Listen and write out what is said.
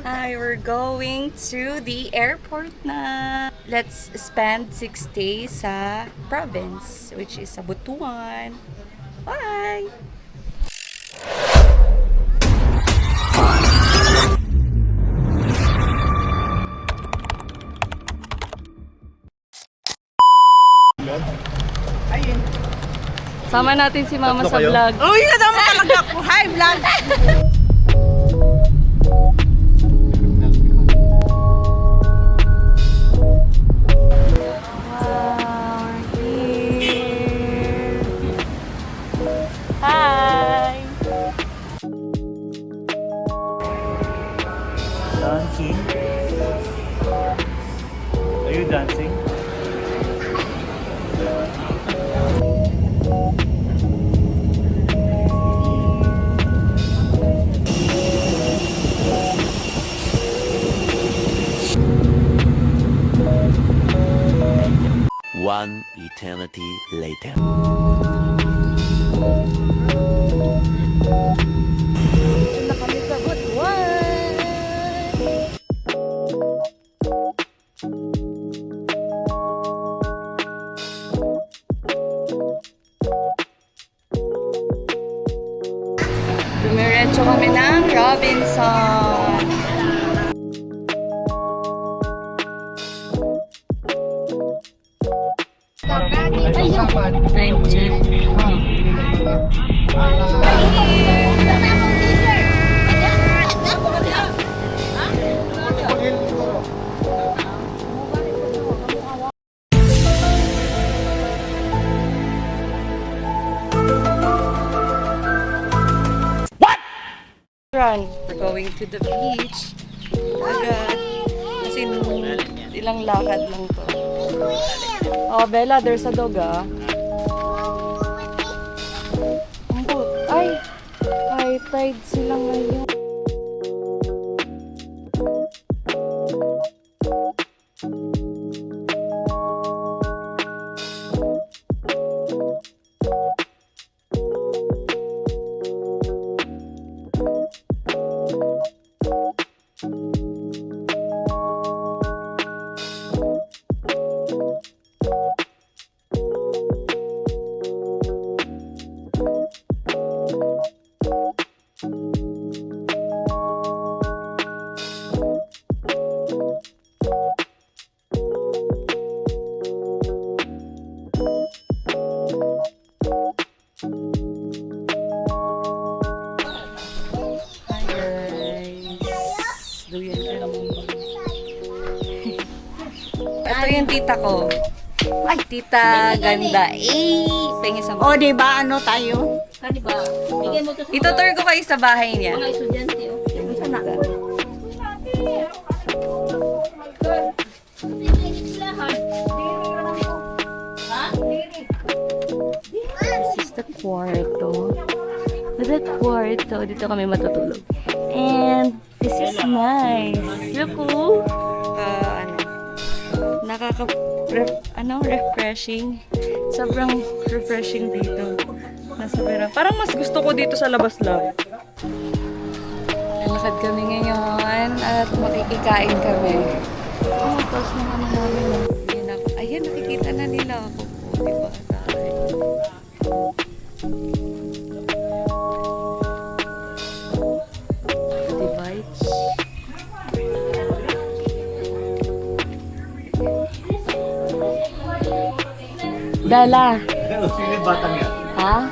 Hi, we're going to the airport na. Let's spend 6 days sa province, which is sa Butuan. Bye! Sama natin si Mama sa vlog. Uy, nadama talaga ako. Hi, vlog! Wow, we're here. Hi! Dancing? Are you dancing? One eternity later. Na kami sa Butuan! Dumiretso kami ng Robinson. Time check. Run. We're going to the beach. Agad. Kasi ilang lakad lang to. Oh, Bella, there's a dog, ah. Ang boat. Ay! High tide sila ngayon. Hi guys! Duyan kami. Ito yung tita ko. Ay, tita ganda. Pengi sa O, diba, ano tayo? Diba? Bigyan mo to sa Itutur ko kayo sa bahay niya. mga estudyante. Oh. This is the kwarto. The kwarto. Dito kami matutulog. And this is nice. Look, oh. Refreshing. Sobrang refreshing dito. Nasa pera. Parang mas gusto ko dito sa labas lang. Lalakad kami ngayon at makikikain kami. Oh, tapos na kami namin. Ayan, nakikita na nila ako. Diba? Dala. Sino yung batang yan? Ha?